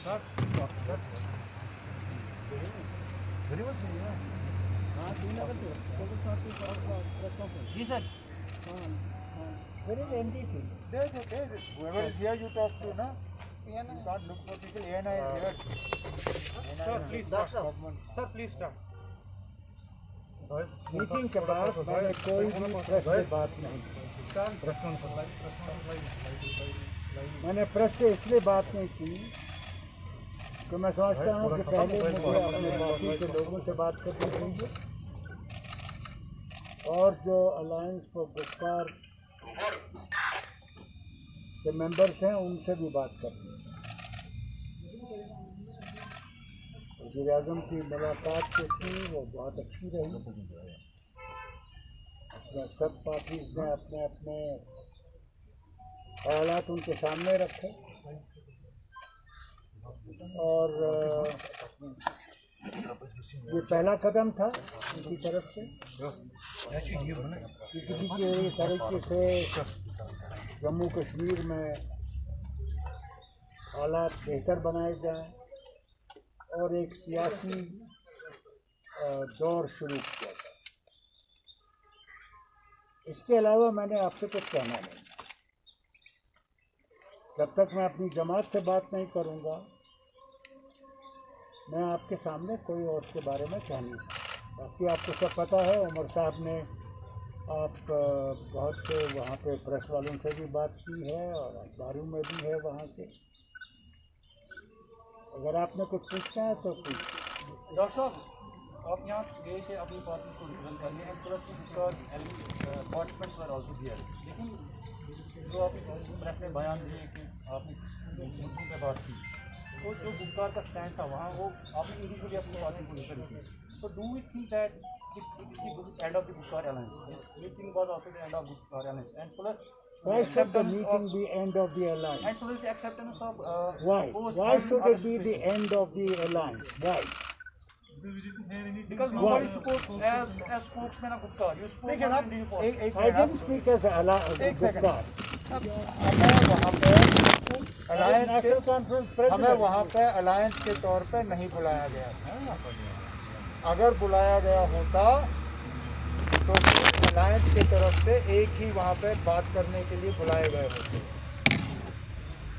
Ji sir. Whoever is here, you talk to, na? You can't look for people. ANI is here. Sir, please start. Sir, please start. Meeting के बाद मैंने कोई भी press से बात नहीं की। मैंने प्रेस से इसलिए बात नहीं की कि मैं समझता हूँ कि पहले मुझे अपने पार्टी के लोगों से बात करनी चाहिए और जो अलायंस फॉर गुप्कार के मेंबर्स हैं उनसे भी बात करनी है। वज़ीर-ए-आज़म की मुलाकात जो थी वो बहुत अच्छी रही। सब पार्टीज ने अपने अपने ख्यालात उनके सामने रखे और ये पहला कदम था उनकी तरफ से कि किसी के तरीके से जम्मू कश्मीर में हालात बेहतर बनाए जाएं और एक सियासी दौर शुरू किया जाए। इसके अलावा मैंने आपसे कुछ कहना नहीं। जब तक मैं अपनी जमात से बात नहीं करूंगा मैं आपके सामने कोई और के बारे में कह नहीं सकता। बाकी आपको सब पता है, उमर साहब ने आप बहुत से वहाँ पे प्रेस वालों से भी बात की है और अखबारों में भी है वहाँ से। अगर आपने कुछ पूछना है तो पूछ। डॉक्टर साहब, आप यहाँ गए थे अपनी पार्टी को रिप्रेजेंट करने and plus participants were also here, लेकिन जो आपने प्रेस में बयान दिए कि आपने मुद्दों पे बात की, तो जो गुप्कार का स्टैंड था वहाँ वो आपने इंडिविजुअली अपनी पार्टी को रिप्रेजेंट की। So do we think that it is the end of the Gupkar alliance? This meeting was also the end of Gupkar alliance, and plus why should the meeting be end of the alliance? And plus the acceptance of why should it be the end of the alliance? Why? Because nobody spoke as spokesman of Gupkar. You spoke देखिए ना, I didn't speak as a Gupkar. हमें वहाँ पे alliance के तौर पे नहीं बुलाया गया था। अगर बुलाया गया होता तो अलायंस की तरफ से एक ही वहाँ पे बात करने के लिए बुलाए गए होते।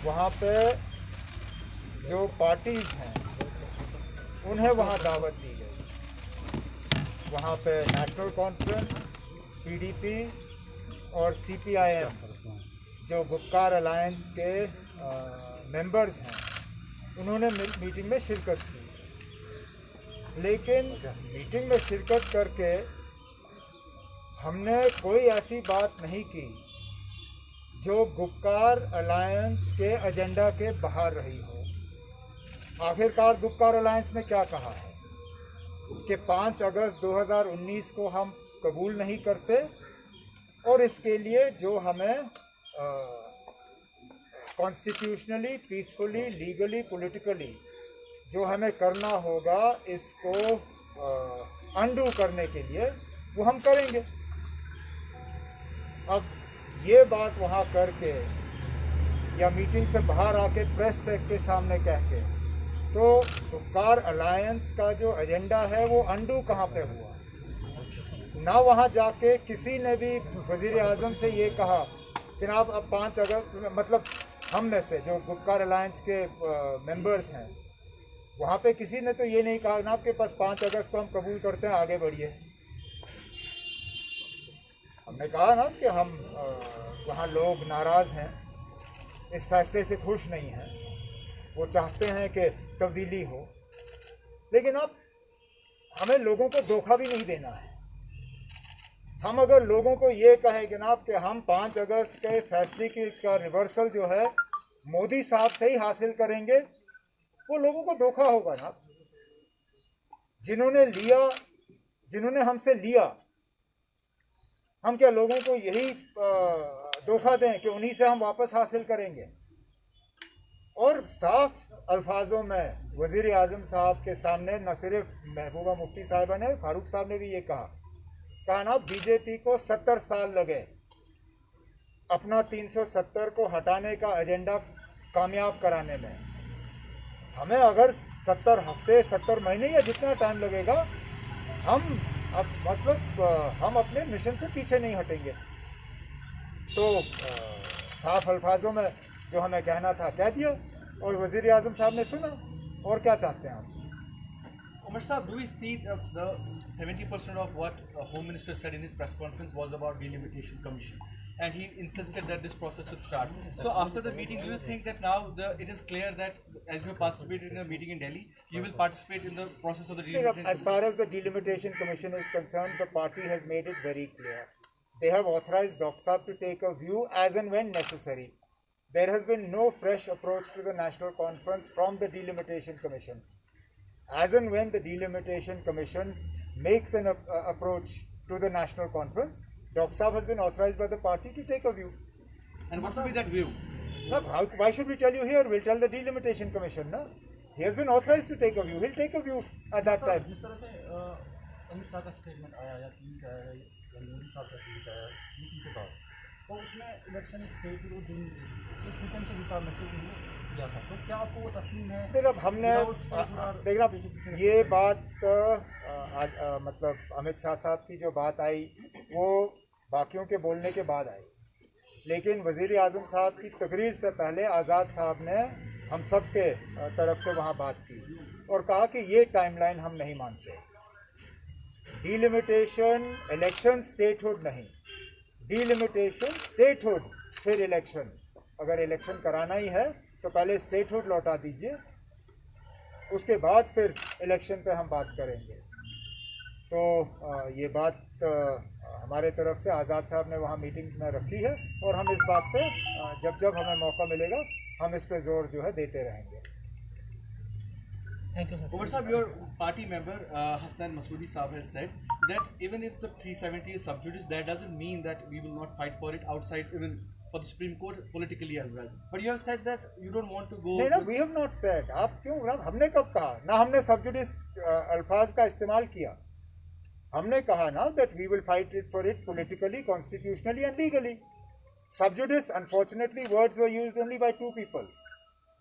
वहाँ पे जो पार्टीज हैं उन्हें वहाँ दावत दी गई। वहाँ पे नेशनल कॉन्फ्रेंस, पीडीपी और सीपीआईएम जो गुप्कार अलायंस के मेंबर्स हैं उन्होंने मीटिंग में शिरकत की। लेकिन मीटिंग में शिरकत करके हमने कोई ऐसी बात नहीं की जो गुप्कार अलायंस के एजेंडा के बाहर रही हो। आखिरकार गुप्कार अलायंस ने क्या कहा है कि 5 अगस्त 2019 को हम कबूल नहीं करते और इसके लिए जो हमें कॉन्स्टिट्यूशनली, पीसफुली, लीगली, पॉलिटिकली जो हमें करना होगा इसको अंडू करने के लिए वो हम करेंगे। अब ये बात वहाँ करके या मीटिंग से बाहर आके प्रेस से के सामने कह के तो गुप्कार अलायंस का जो एजेंडा है वो अंडू कहाँ पे हुआ? ना वहाँ जाके किसी ने भी वज़ीर-ए-आज़म से ये कहा कि आप अब 5 अगस्त मतलब हम में से जो गुप्कार अलायंस के मेंबर्स हैं वहाँ पे किसी ने तो ये नहीं कहा ना आपके पास 5 अगस्त को हम कबूल करते हैं, आगे बढ़िए। हमने कहा ना कि हम वहाँ लोग नाराज़ हैं, इस फैसले से खुश नहीं हैं, वो चाहते हैं कि तब्दीली हो। लेकिन अब हमें लोगों को धोखा भी नहीं देना है। हम अगर लोगों को ये कहें कि ना कि हम 5 अगस्त के फैसले का रिवर्सल जो है मोदी साहब से ही हासिल करेंगे, वो लोगों को धोखा होगा ना। जिन्होंने हमसे लिया, हम क्या लोगों को यही धोखा दें कि उन्हीं से हम वापस हासिल करेंगे? और साफ अल्फाजों में वज़ीर-ए-आज़म साहब के सामने न सिर्फ महबूबा मुफ्ती साहिबा ने, फारूक साहब ने भी ये कहा ना बीजेपी को 70 साल लगे अपना 370 को हटाने का एजेंडा कामयाब कराने में। हमें अगर 70 हफ्ते 70 महीने या जितना टाइम लगेगा, हम हम अपने मिशन से पीछे नहीं हटेंगे। तो साफ अल्फाजों में जो हमें कहना था कह दिया, और वज़ीर आज़म साहब ने सुना। और क्या चाहते हैं आप? Umar Saab, do we see the 70% of what Home Minister said in his press conference was about delimitation commission, and he insisted that this process should start. So after the meeting, do you think that now it is clear that as you participated in a meeting in Delhi, you will participate in the process of the delimitation? As far as the delimitation commission is concerned, the party has made it very clear. They have authorized Dr. Saab to take a view as and when necessary. There has been no fresh approach to the National Conference from the Delimitation Commission. As and when the Delimitation Commission makes an approach to the National Conference, Dr. Saab has been authorized by the party to take a view. And what will be that view? Now, why should we tell you here? We'll tell the Delimitation Commission. No? He has been authorized to take a view. He'll take a view at that time. जिस तरह से अमित शाह का statement आया या tweet आया या मोदी साहब का ट्वीट आया मीटिंग के बाद, तो उसमें इलेक्शन से फिर वो दिन सीक्वेंशियल हिसाब में से किया था, तो क्या आपको वो तस्लीम है? देखिए, हमने देखना ये बात मतलब अमित शाह साहब की जो बात आई वो बाकियों के बोलने के बाद आई, लेकिन वज़ीर आज़म साहब की तकरीर से पहले आज़ाद साहब ने हम सब के तरफ से वहाँ बात की और कहा कि ये टाइमलाइन हम नहीं मानते। डिलिमिटेशन इलेक्शन स्टेटहुड नहीं, डिलिमिटेशन स्टेटहुड फिर इलेक्शन। अगर इलेक्शन कराना ही है तो पहले स्टेटहुड लौटा दीजिए, उसके बाद फिर इलेक्शन पे हम बात करेंगे। तो ये बात हमारे तरफ से आज़ाद साहब ने वहाँ मीटिंग में रखी है और हम इस बात पे जब जब हमें मौका मिलेगा हम इस पे जोर जो है देते रहेंगे। Thank you, sir. Umar Saab, your party member Hasnan Masoodi Saab has said that even if the 370 is sub judice, that doesn't mean that we will not fight for it outside, even for the Supreme Court politically as well. But you have said that you don't want to go. नहीं ना, we have not said. आप क्यों? हमने कब कहा? ना हमने sub judice अल्फाज का इस्तेमाल किया। हमने कहा ना that we will fight it for it politically, constitutionally and legally. Sub judice, unfortunately, words were used only by two people.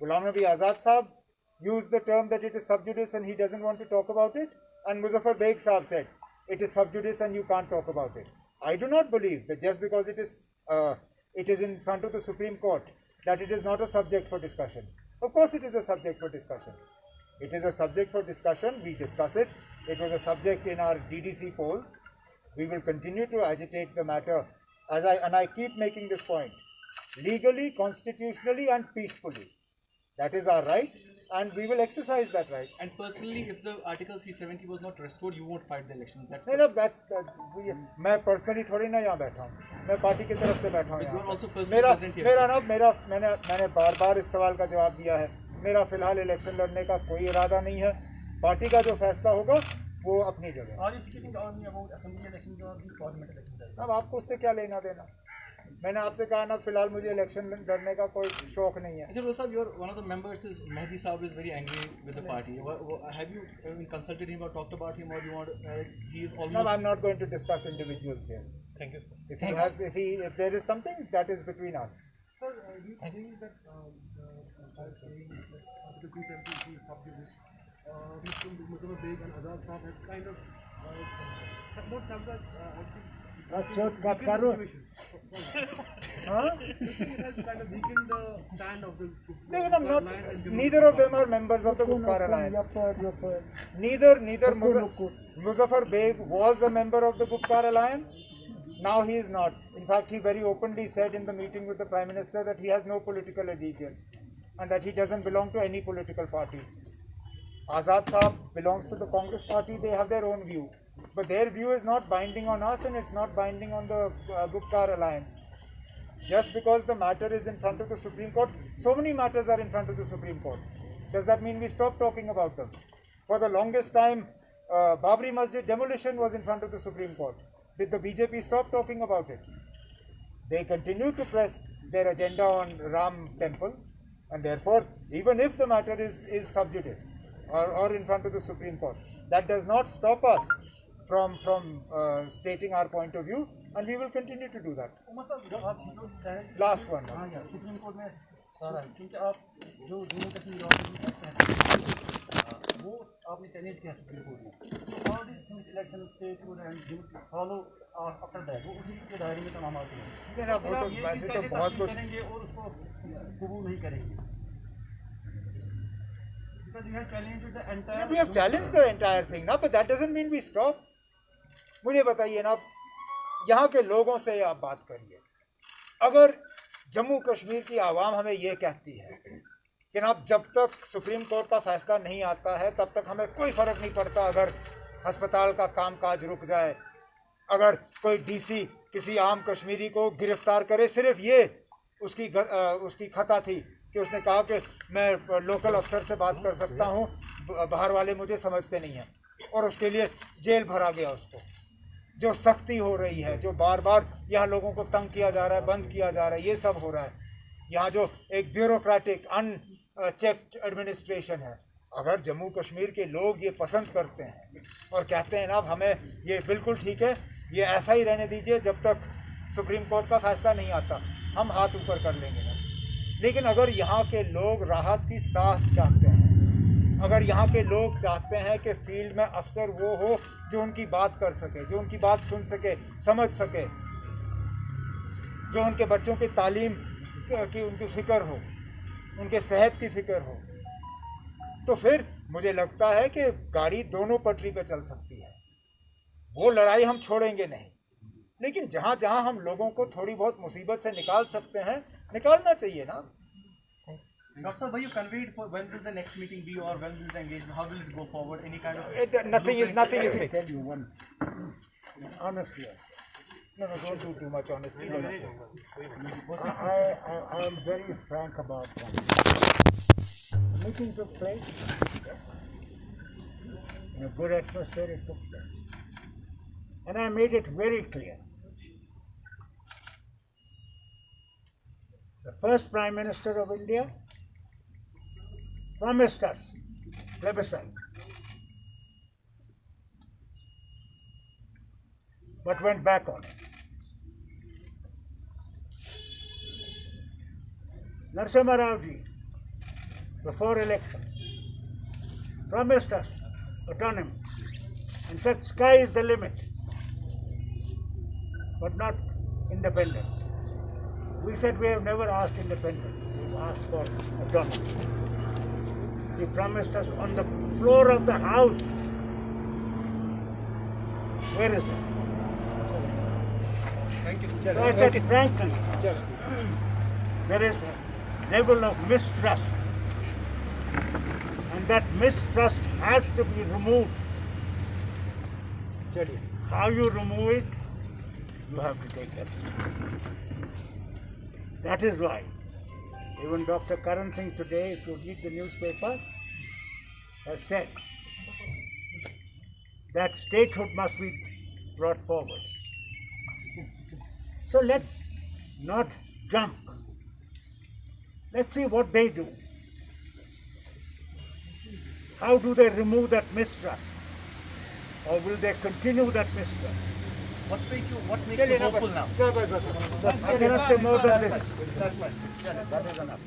Ghulam Nabi Azad Saab used the term that it is sub judice and he doesn't want to talk about it, and Muzaffar Beg Saab said it is sub judice and you can't talk about it. I do not believe that just because it is in front of the Supreme Court that it is not a subject for discussion. Of course it is a subject for discussion. It is a subject for discussion. We discuss it. It was a subject in our DDC polls. We will continue to agitate the matter and I keep making this point. Legally, constitutionally and peacefully. That is our right and we will exercise that right. And personally, if the Article 370 was not restored, you won't fight the elections. मैं personally थोड़ी ना यहाँ बैठा हूँ, मैं party की तरफ से बैठा हूँ यहाँ। मैंने बार बार इस सवाल का जवाब दिया है। मेरा फिलहाल इलेक्शन लड़ने का कोई इरादा नहीं है। पार्टी का जो फैसला होगा वो अपनी जगह। अब आपको उससे क्या लेना देना? मैंने आपसे कहा ना, फिलहाल मुझे इलेक्शन लड़ने का कोई शौक नहीं है। Ajay Rosab, one of the members is Mehdi Saab is very angry with the party. Have you consulted him or talked about him, or you want? He is almost. No, I'm not going to discuss individuals here. Thank you, sir. If there is something that is between us. Sir, do you think that Article 370 is sub judice? Muzaffar Beg and Azad Saab have kind of not sabotaged, I think. Shortcut करो। Neither of them are members of the Gupkar Alliance. Neither Muzaffar Beg was a member of the Gupkar Alliance. Now he is not. In fact, he very openly said in the meeting with the Prime Minister that he has no political allegiance and that he doesn't belong to any political party. Azad Saab belongs to the Congress party. They have their own view. But their view is not binding on us and it's not binding on the Gupkar Alliance. Just because the matter is in front of the Supreme Court, so many matters are in front of the Supreme Court. Does that mean we stop talking about them? For the longest time, Babri Masjid demolition was in front of the Supreme Court. Did the BJP stop talking about it? They continue to press their agenda on Ram Temple, and therefore, even if the matter is sub judice or in front of the Supreme Court, that does not stop us from stating our point of view, and we will continue to do that. Last one. Supreme court में सारा है, क्योंकि आप जो जम्मू कश्मीर वो आपने challenge किया supreme court में, तो all this things election state and follow after that वो उसी के दायरे में तमाम आते हैं। वो तो वैसे तो बहुत कुछ करेंगे और उसको कबूल नहीं करेंगे, because we have challenged the entire we have challenged the entire thing ना, but that doesn't mean we stop. मुझे बताइए ना, यहाँ के लोगों से आप बात करिए, अगर जम्मू कश्मीर की आवाम हमें ये कहती है कि ना जब तक सुप्रीम कोर्ट का फैसला नहीं आता है तब तक हमें कोई फ़र्क नहीं पड़ता, अगर अस्पताल का कामकाज रुक जाए, अगर कोई डीसी किसी आम कश्मीरी को गिरफ्तार करे, सिर्फ ये उसकी खता थी कि उसने कहा कि मैं लोकल अफसर से बात कर सकता हूँ, बाहर वाले मुझे समझते नहीं हैं, और उसके लिए जेल भरा गया उसको। जो सख्ती हो रही है, जो बार बार यहाँ लोगों को तंग किया जा रहा है, बंद किया जा रहा है, ये सब हो रहा है। यहाँ जो एक ब्यूरोक्रेटिक अनचेक्ड एडमिनिस्ट्रेशन है, अगर जम्मू कश्मीर के लोग ये पसंद करते हैं और कहते हैं ना हमें ये बिल्कुल ठीक है, ये ऐसा ही रहने दीजिए जब तक सुप्रीम कोर्ट का फैसला नहीं आता, हम हाथ ऊपर कर लेंगे ना। लेकिन अगर यहाँ के लोग राहत की सांस चाहते हैं, अगर यहाँ के लोग चाहते हैं कि फील्ड में अफसर वो हो जो उनकी बात कर सके, जो उनकी बात सुन सके, समझ सके, जो उनके बच्चों की तालीम की उनकी फ़िक्र हो, उनके सेहत की फ़िक्र हो, तो फिर मुझे लगता है कि गाड़ी दोनों पटरी पे चल सकती है। वो लड़ाई हम छोड़ेंगे नहीं, लेकिन जहाँ जहाँ हम लोगों को थोड़ी बहुत मुसीबत से निकाल सकते हैं, निकालना चाहिए ना। Doctor, were you conveyed for when will the next meeting be, or when will the engagement? How will it go forward? Any kind of Nothing is I'll fixed. tell you one honestly. No, don't do too much honestly. I am very frank about that. The meeting took place in a good atmosphere. It took place, and I made it very clear. The first Prime Minister of India promised us plebiscite, but went back on it. Narasimha Rao ji, before election, promised us autonomy and said sky is the limit, but not independence. We said we have never asked independence, we've asked for autonomy. He promised us on the floor of the house. Where is it? Thank you. So I said frankly, there is a level of mistrust, and that mistrust has to be removed. How you remove it, you have to take that. That is why even Dr. Karan Singh today, if you read the newspaper, has said that statehood must be brought forward. So let's not jump. Let's see what they do. How do they remove that mistrust? Or will they continue that mistrust? What makes you hopeful now? I cannot say more than this. That is enough.